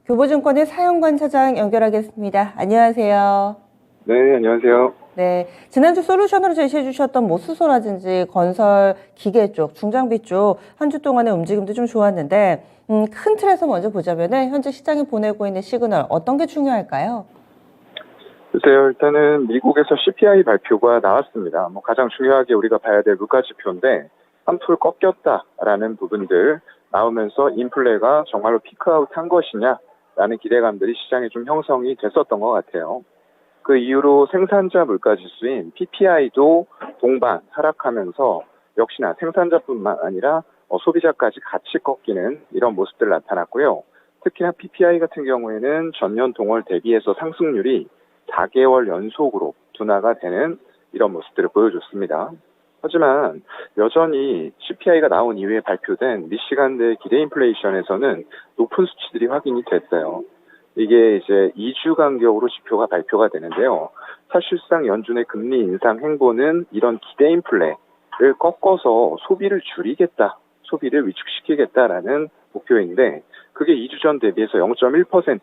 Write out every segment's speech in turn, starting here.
교보증권의 사연관 차장 연결하겠습니다. 안녕하세요. 네, 안녕하세요. 네, 지난주 솔루션으로 제시해 주셨던 뭐 수소라든지 건설 기계 쪽, 중장비 쪽 한 주 동안의 움직임도 좀 좋았는데 큰 틀에서 먼저 보자면은 현재 시장이 보내고 있는 시그널 어떤 게 중요할까요? 글쎄요, 일단은 미국에서 CPI 발표가 나왔습니다. 가장 중요하게 우리가 봐야 될 물가 지표인데 한풀 꺾였다라는 부분들 나오면서 인플레가 정말로 피크아웃 한 것이냐라는 기대감들이 시장에 좀 형성이 됐었던 것 같아요. 그 이후로 생산자 물가 지수인 PPI도 동반 하락하면서 역시나 생산자뿐만 아니라 소비자까지 같이 꺾이는 이런 모습들 나타났고요. 특히나 PPI 같은 경우에는 전년 동월 대비해서 상승률이 4개월 연속으로 둔화가 되는 이런 모습들을 보여줬습니다. 하지만 여전히 CPI가 나온 이후에 발표된 미시간대 기대 인플레이션에서는 높은 수치들이 확인이 됐어요. 이게 이제 2주 간격으로 지표가 발표가 되는데요. 사실상 연준의 금리 인상 행보는 이런 기대 인플레를 꺾어서 소비를 줄이겠다, 소비를 위축시키겠다라는 목표인데 그게 2주 전 대비해서 0.1%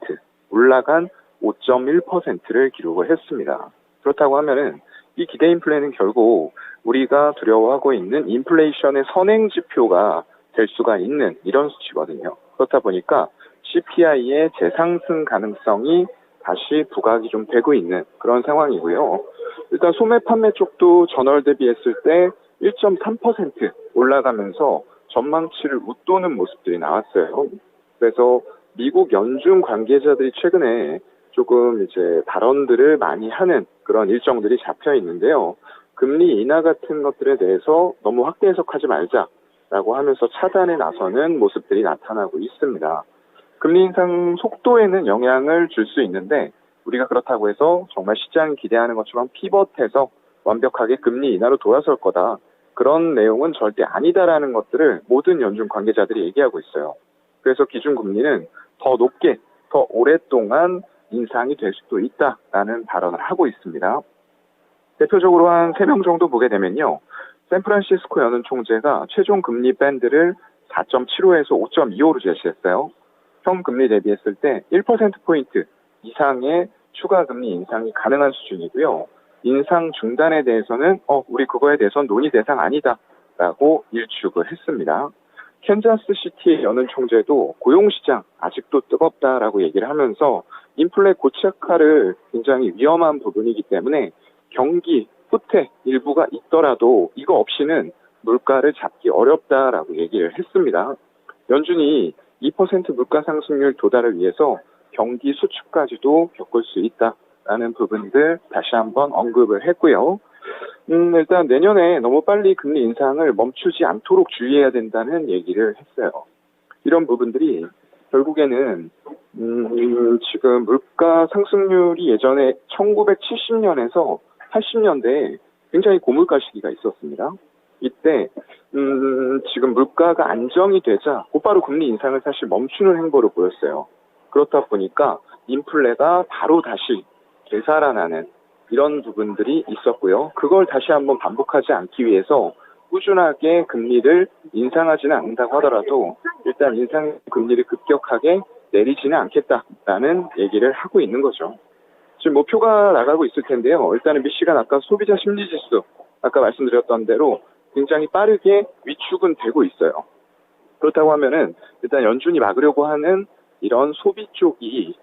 올라간 5.1%를 기록을 했습니다. 그렇다고 하면은 이 기대 인플레는 결국 우리가 두려워하고 있는 인플레이션의 선행 지표가 될 수가 있는 이런 수치거든요. 그렇다 보니까 CPI의 재상승 가능성이 다시 부각이 좀 되고 있는 그런 상황이고요. 일단 소매 판매 쪽도 전월 대비했을 때 1.3% 올라가면서 전망치를 웃도는 모습들이 나왔어요. 그래서 미국 연준 관계자들이 최근에 조금 이제 발언들을 많이 하는 그런 일정들이 잡혀 있는데요. 금리 인하 같은 것들에 대해서 너무 확대 해석하지 말자라고 하면서 차단에 나서는 모습들이 나타나고 있습니다. 금리 인상 속도에는 영향을 줄 수 있는데 우리가 그렇다고 해서 정말 시장이 기대하는 것처럼 피벗해서 완벽하게 금리 인하로 돌아설 거다. 그런 내용은 절대 아니다라는 것들을 모든 연준 관계자들이 얘기하고 있어요. 그래서 기준금리는 더 높게, 더 오랫동안 인상이 될 수도 있다라는 발언을 하고 있습니다. 대표적으로 한 3명 정도 보게 되면요. 샌프란시스코 연은 총재가 최종 금리 밴드를 4.75에서 5.25로 제시했어요. 현 금리 대비했을 때 1%포인트 이상의 추가 금리 인상이 가능한 수준이고요. 인상 중단에 대해서는 우리 그거에 대해서는 논의 대상 아니다라고 일축을 했습니다. 캔자스시티의 연은 총재도 고용시장 아직도 뜨겁다라고 얘기를 하면서 인플레 고착화를 굉장히 위험한 부분이기 때문에 경기 후퇴 일부가 있더라도 이거 없이는 물가를 잡기 어렵다라고 얘기를 했습니다. 연준이 2% 물가 상승률 도달을 위해서 경기 수축까지도 겪을 수 있다라는 부분들 다시 한번 언급을 했고요. 일단 내년에 너무 빨리 금리 인상을 멈추지 않도록 주의해야 된다는 얘기를 했어요. 이런 부분들이 결국에는 지금 물가 상승률이 예전에 1970년에서 80년대에 굉장히 고물가 시기가 있었습니다. 이때 지금 물가가 안정이 되자 곧바로 금리 인상을 사실 멈추는 행보를 보였어요. 그렇다 보니까 인플레가 바로 다시 되살아나는 이런 부분들이 있었고요. 그걸 다시 한번 반복하지 않기 위해서 꾸준하게 금리를 인상하지는 않는다고 하더라도 일단 인상 금리를 급격하게 내리지는 않겠다라는 얘기를 하고 있는 거죠. 지금 목표가 나가고 있을 텐데요. 일단은 미시간 아까 소비자 심리지수 아까 말씀드렸던 대로 굉장히 빠르게 위축은 되고 있어요. 그렇다고 하면은 일단 연준이 막으려고 하는 이런 소비 쪽이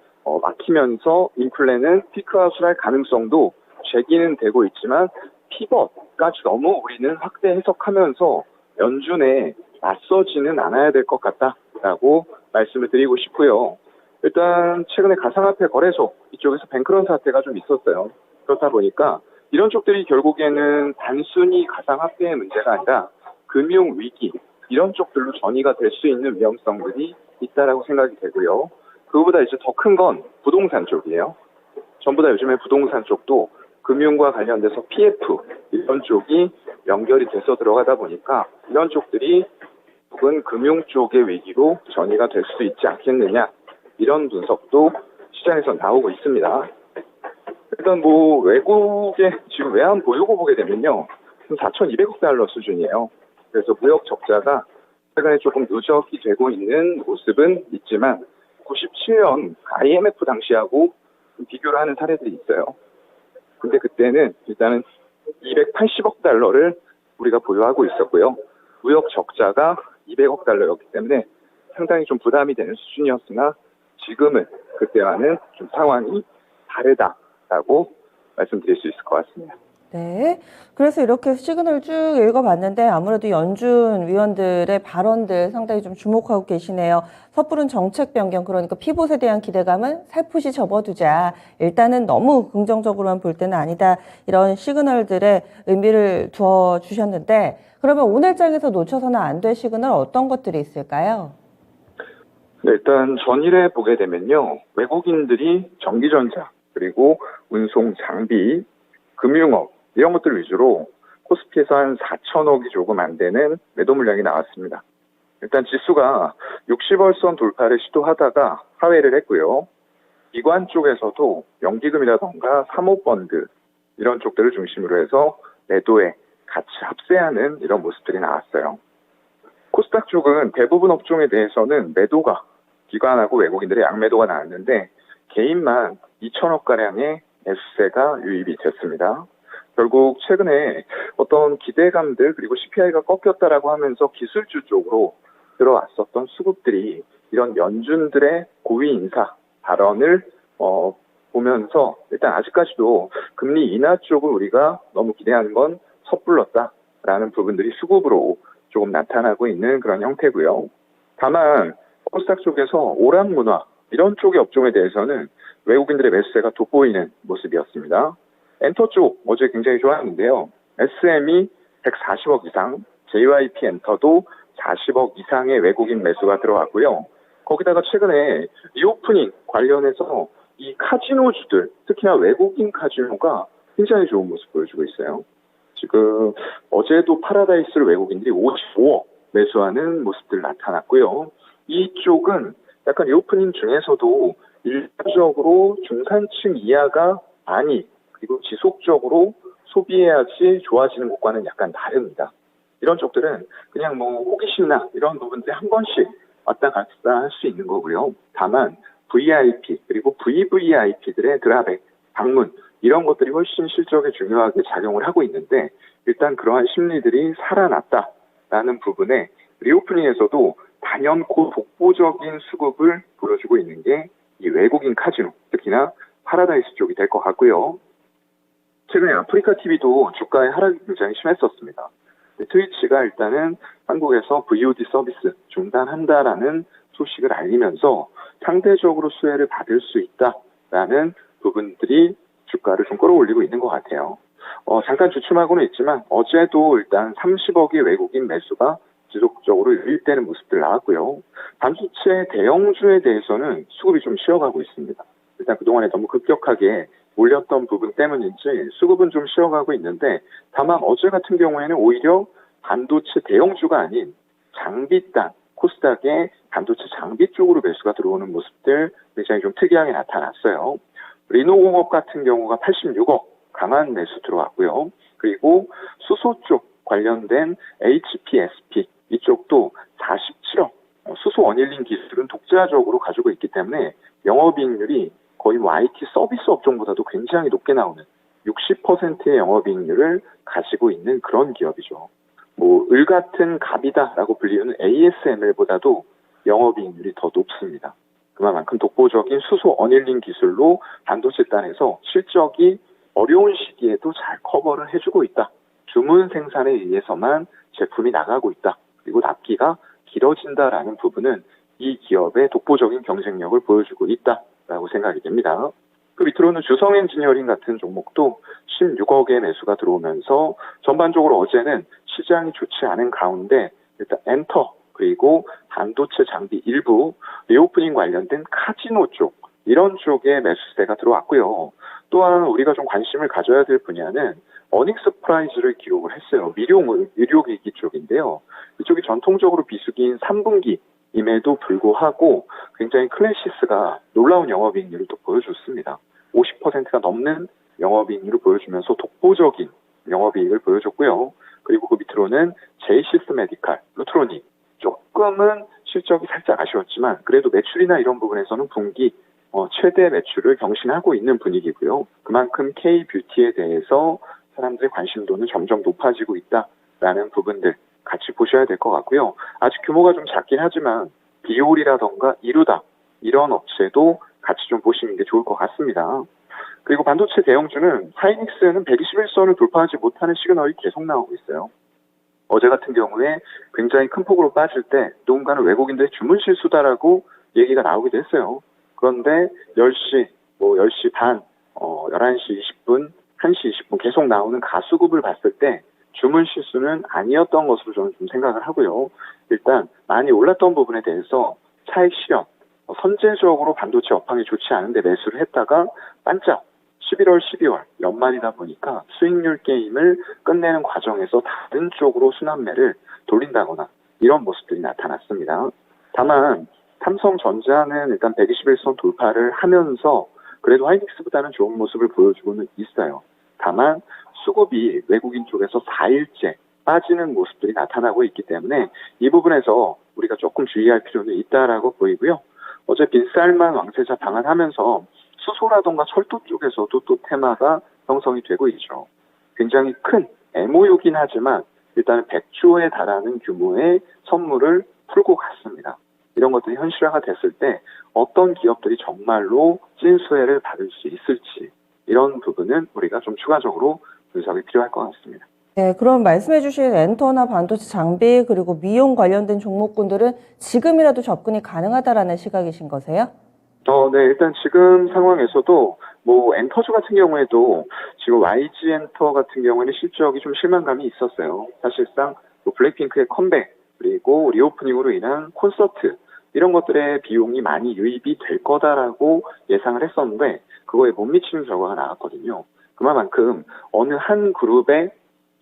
막히면서 인플레는 피크아웃을 할 가능성도 제기는 되고 있지만 피벗까지 너무 우리는 확대 해석하면서 연준에 맞서지는 않아야 될 것 같다라고 말씀을 드리고 싶고요. 일단 최근에 가상화폐 거래소 이쪽에서 뱅크런 사태가 좀 있었어요. 그렇다 보니까 이런 쪽들이 결국에는 단순히 가상화폐의 문제가 아니라 금융위기 이런 쪽들로 전이가 될 수 있는 위험성들이 있다라고 생각이 되고요. 그거보다 이제 더 큰 건 부동산 쪽이에요. 전부 다 요즘에 부동산 쪽도 금융과 관련돼서 PF 이런 쪽이 연결이 돼서 들어가다 보니까 이런 쪽들이 혹은 금융 쪽의 위기로 전이가 될 수 있지 않겠느냐 이런 분석도 시장에서 나오고 있습니다. 일단 외국의 지금 외환 보유고 보게 되면요. 4,200억 달러 수준이에요. 그래서 무역 적자가 최근에 조금 누적이 되고 있는 모습은 있지만 97년 IMF 당시하고 비교를 하는 사례들이 있어요. 근데 그때는 일단은 280억 달러를 우리가 보유하고 있었고요. 무역 적자가 200억 달러였기 때문에 상당히 좀 부담이 되는 수준이었으나 지금은 그때와는 좀 상황이 다르다라고 말씀드릴 수 있을 것 같습니다. 네. 그래서 이렇게 시그널 쭉 읽어봤는데 아무래도 연준 위원들의 발언들 상당히 좀 주목하고 계시네요. 섣부른 정책 변경, 그러니까 피봇에 대한 기대감은 살포시 접어두자. 일단은 너무 긍정적으로만 볼 때는 아니다. 이런 시그널들의 의미를 두어 주셨는데, 그러면 오늘 장에서 놓쳐서는 안 될 시그널 어떤 것들이 있을까요? 네, 일단 전일에 보게 되면요. 외국인들이 전기전자, 그리고 운송 장비, 금융업 이런 것들 위주로 코스피에서 한 4천억이 조금 안 되는 매도 물량이 나왔습니다. 일단 지수가 60월 선 돌파를 시도하다가 하회를 했고요. 기관 쪽에서도 연기금이라던가 사모펀드 이런 쪽들을 중심으로 해서 매도에 같이 합세하는 이런 모습들이 나왔어요. 코스닥 쪽은 대부분 업종에 대해서는 매도가 기관하고 외국인들의 양매도가 나왔는데 개인만 2천억가량의 매수세가 유입이 됐습니다. 결국 최근에 어떤 기대감들 그리고 CPI가 꺾였다라고 하면서 기술주 쪽으로 들어왔었던 수급들이 이런 연준들의 고위 인사 발언을 보면서 일단 아직까지도 금리 인하 쪽을 우리가 너무 기대하는 건 섣불렀다라는 부분들이 수급으로 조금 나타나고 있는 그런 형태고요. 다만 코스닥 쪽에서 오락문화 이런 쪽의 업종에 대해서는 외국인들의 매수세가 돋보이는 모습이었습니다. 엔터 쪽 어제 굉장히 좋았는데요. SM이 140억 이상, JYP 엔터도 40억 이상의 외국인 매수가 들어왔고요. 거기다가 최근에 리오프닝 관련해서 이 카지노주들, 특히나 외국인 카지노가 굉장히 좋은 모습 보여주고 있어요. 지금 어제도 파라다이스를 외국인들이 55억 매수하는 모습들 나타났고요. 이쪽은 약간 리오프닝 중에서도 일반적으로 중산층 이하가 많이 그리고 지속적으로 소비해야지 좋아지는 것과는 약간 다릅니다. 이런 쪽들은 그냥 뭐 호기심이나 이런 부분들이 한 번씩 왔다 갔다 할 수 있는 거고요. 다만 VIP 그리고 VVIP들의 드랍백, 방문 이런 것들이 훨씬 실적에 중요하게 작용을 하고 있는데 일단 그러한 심리들이 살아났다라는 부분에 리오프닝에서도 단연코 독보적인 수급을 보여주고 있는 게 이 외국인 카지노, 특히나 파라다이스 쪽이 될 것 같고요. 최근에 아프리카 TV도 주가의 하락이 굉장히 심했었습니다. 트위치가 일단은 한국에서 VOD 서비스 중단한다라는 소식을 알리면서 상대적으로 수혜를 받을 수 있다라는 부분들이 주가를 좀 끌어올리고 있는 것 같아요. 잠깐 주춤하고는 있지만 어제도 일단 30억의 외국인 매수가 지속적으로 유입되는 모습들 나왔고요. 반도체 대형주에 대해서는 수급이 좀 쉬어가고 있습니다. 일단 그동안에 너무 급격하게 올렸던 부분 때문인지 수급은 좀 쉬어가고 있는데 다만 어제 같은 경우에는 오히려 반도체 대형주가 아닌 장비단, 코스닥의 반도체 장비 쪽으로 매수가 들어오는 모습들 굉장히 좀 특이하게 나타났어요. 리노공업 같은 경우가 86억 강한 매수 들어왔고요. 그리고 수소 쪽 관련된 HPSP 이쪽도 47억 수소 원일링 기술은 독자적으로 가지고 있기 때문에 영업이익률이 거의 IT 서비스 업종보다도 굉장히 높게 나오는 60%의 영업이익률을 가지고 있는 그런 기업이죠. 을 같은 갑이다라고 불리우는 ASML보다도 영업이익률이 더 높습니다. 그만큼 독보적인 수소 어닐링 기술로 반도체 단에서 실적이 어려운 시기에도 잘 커버를 해주고 있다. 주문 생산에 의해서만 제품이 나가고 있다. 그리고 납기가 길어진다라는 부분은 이 기업의 독보적인 경쟁력을 보여주고 있다라고 생각이 됩니다. 그 밑으로는 주성 엔지니어링 같은 종목도 16억의 매수가 들어오면서 전반적으로 어제는 시장이 좋지 않은 가운데 일단 엔터 그리고 반도체 장비 일부 리오프닝 관련된 카지노 쪽 이런 쪽에 매수세가 들어왔고요. 또한 우리가 좀 관심을 가져야 될 분야는 어닝스 프라이즈를 기록을 했어요. 의료기기 쪽인데요. 이쪽이 전통적으로 비수기인 3분기임에도 불구하고 굉장히 클래시스가 놀라운 영업이익률을 또 보여줬습니다. 50%가 넘는 영업이익률을 보여주면서 독보적인 영업이익을 보여줬고요. 그리고 그 밑으로는 제이시스 메디칼, 루트로닉 조금은 실적이 살짝 아쉬웠지만 그래도 매출이나 이런 부분에서는 분기 최대 매출을 경신하고 있는 분위기고요. 그만큼 K-뷰티에 대해서 사람들의 관심도는 점점 높아지고 있다라는 부분들 같이 보셔야 될 것 같고요. 아직 규모가 좀 작긴 하지만 비올이라던가 이루다 이런 업체도 같이 좀 보시는 게 좋을 것 같습니다. 그리고 반도체 대형주는 하이닉스는 121선을 돌파하지 못하는 시그널이 계속 나오고 있어요. 어제 같은 경우에 굉장히 큰 폭으로 빠질 때 누군가는 외국인들의 주문 실수다라고 얘기가 나오기도 했어요. 그런데 10시, 10시 반, 11시 20분, 1시 20분 계속 나오는 가수급을 봤을 때 주문 실수는 아니었던 것으로 저는 좀 생각을 하고요. 일단 많이 올랐던 부분에 대해서 차익 실현, 선제적으로 반도체 업황이 좋지 않은데 매수를 했다가 반짝 11월, 12월 연말이다 보니까 수익률 게임을 끝내는 과정에서 다른 쪽으로 순환매를 돌린다거나 이런 모습들이 나타났습니다. 다만 삼성전자는 일단 121선 돌파를 하면서 그래도 하이닉스보다는 좋은 모습을 보여주고는 있어요. 다만 수급이 외국인 쪽에서 4일째 빠지는 모습들이 나타나고 있기 때문에 이 부분에서 우리가 조금 주의할 필요는 있다라고 보이고요. 어제 빈살만 왕세자 방한하면서 수소라던가 철도 쪽에서도 또 테마가 형성이 되고 있죠. 굉장히 큰 MOU긴 하지만 일단은 100조에 달하는 규모의 선물을 풀고 갔습니다. 이런 것들이 현실화가 됐을 때 어떤 기업들이 정말로 찐수혜를 받을 수 있을지 이런 부분은 우리가 좀 추가적으로 분석이 필요할 것 같습니다. 네, 그럼 말씀해 주신 엔터나 반도체 장비 그리고 미용 관련된 종목군들은 지금이라도 접근이 가능하다라는 시각이신 거세요? 네, 일단 지금 상황에서도 엔터주 같은 경우에도 지금 YG 엔터 같은 경우에는 실적이 좀 실망감이 있었어요. 사실상 블랙핑크의 컴백 그리고 리오프닝으로 인한 콘서트 이런 것들의 비용이 많이 유입이 될 거다라고 예상을 했었는데 그거에 못 미치는 결과가 나왔거든요. 그만큼 어느 한 그룹에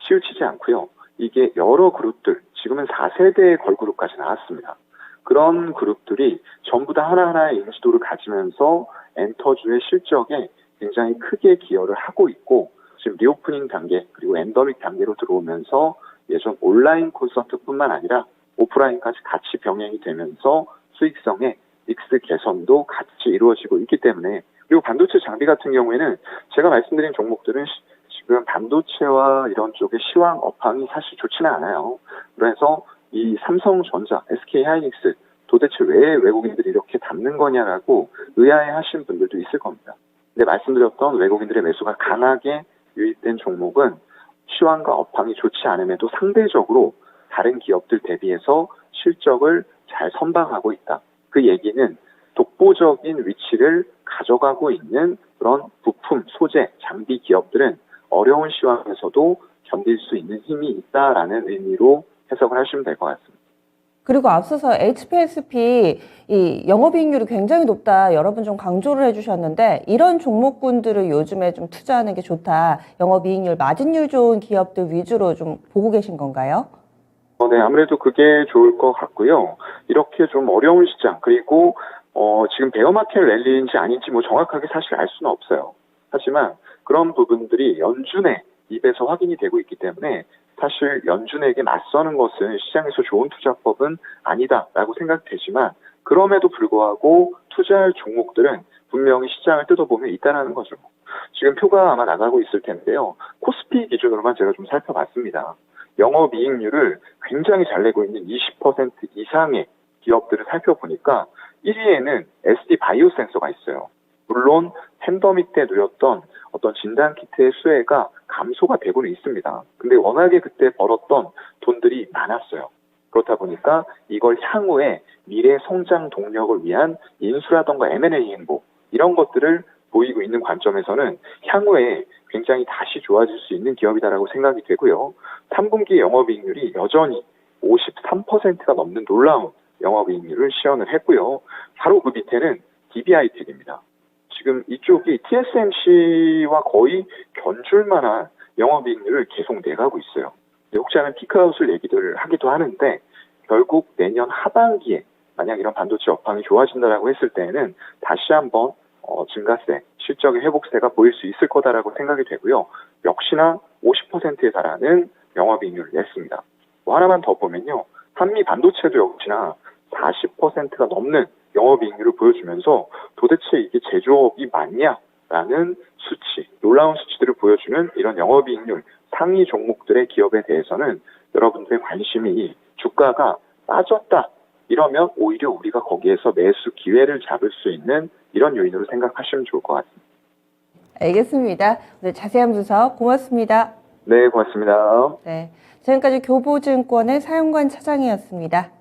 치우치지 않고요. 이게 여러 그룹들, 지금은 4세대의 걸그룹까지 나왔습니다. 그런 그룹들이 전부 다 하나하나의 인지도를 가지면서 엔터주의 실적에 굉장히 크게 기여를 하고 있고 지금 리오프닝 단계 그리고 엔더믹 단계로 들어오면서 예전 온라인 콘서트뿐만 아니라 오프라인까지 같이 병행이 되면서 수익성의 믹스 개선도 같이 이루어지고 있기 때문에 그리고 반도체 장비 같은 경우에는 제가 말씀드린 종목들은 지금 반도체와 이런 쪽의 시황 업황이 사실 좋지는 않아요. 그래서 이 삼성전자, SK하이닉스 도대체 왜 외국인들이 이렇게 담는 거냐라고 의아해하신 분들도 있을 겁니다. 근데 말씀드렸던 외국인들의 매수가 강하게 유입된 종목은 시황과 업황이 좋지 않음에도 상대적으로 다른 기업들 대비해서 실적을 잘 선방하고 있다. 그 얘기는 독보적인 위치를 가져가고 있는 그런 부품, 소재, 장비 기업들은 어려운 시황에서도 견딜 수 있는 힘이 있다라는 의미로 해석을 하시면 될 것 같습니다. 그리고 앞서서 HPSP 이 영업이익률이 굉장히 높다 여러분 좀 강조를 해주셨는데 이런 종목군들을 요즘에 좀 투자하는 게 좋다. 영업이익률, 마진율 좋은 기업들 위주로 좀 보고 계신 건가요? 네, 아무래도 그게 좋을 것 같고요. 이렇게 좀 어려운 시장 그리고 지금 베어마켓 랠리인지 아닌지 정확하게 사실 알 수는 없어요. 하지만 그런 부분들이 연준의 입에서 확인이 되고 있기 때문에 사실 연준에게 맞서는 것은 시장에서 좋은 투자법은 아니다라고 생각되지만 그럼에도 불구하고 투자할 종목들은 분명히 시장을 뜯어보면 있다는 거죠. 지금 표가 아마 나가고 있을 텐데요. 코스피 기준으로만 제가 좀 살펴봤습니다. 영업이익률을 굉장히 잘 내고 있는 20% 이상의 기업들을 살펴보니까 1위에는 SD바이오센서가 있어요. 물론 팬데믹 때 누렸던 어떤 진단키트의 수혜가 감소가 되고는 있습니다. 근데 워낙에 그때 벌었던 돈들이 많았어요. 그렇다 보니까 이걸 향후에 미래 성장 동력을 위한 인수라던가 M&A 행보 이런 것들을 보이고 있는 관점에서는 향후에 굉장히 다시 좋아질 수 있는 기업이다라고 생각이 되고요. 3분기 영업이익률이 여전히 53%가 넘는 놀라운 영업이익률을 시현을 했고요. 바로 그 밑에는 DB하이텍입니다. 지금 이쪽이 TSMC와 거의 견줄 만한 영업이익률을 계속 내가고 있어요. 혹시 하는 피크아웃을 얘기를 하기도 하는데 결국 내년 하반기에 만약 이런 반도체 업황이 좋아진다라고 했을 때에는 다시 한번 증가세, 실적의 회복세가 보일 수 있을 거다라고 생각이 되고요. 역시나 50%에 달하는 영업이익률을 냈습니다. 하나만 더 보면요. 한미 반도체도 역시나 40%가 넘는 영업이익률을 보여주면서 도대체 이게 제조업이 맞냐라는 수치, 놀라운 수치들을 보여주는 이런 영업이익률 상위 종목들의 기업에 대해서는 여러분들의 관심이 주가가 빠졌다. 이러면 오히려 우리가 거기에서 매수 기회를 잡을 수 있는 이런 요인으로 생각하시면 좋을 것 같습니다. 알겠습니다. 오늘 자세한 분석 고맙습니다. 네, 고맙습니다. 네, 지금까지 교보증권의 사용관 차장이었습니다.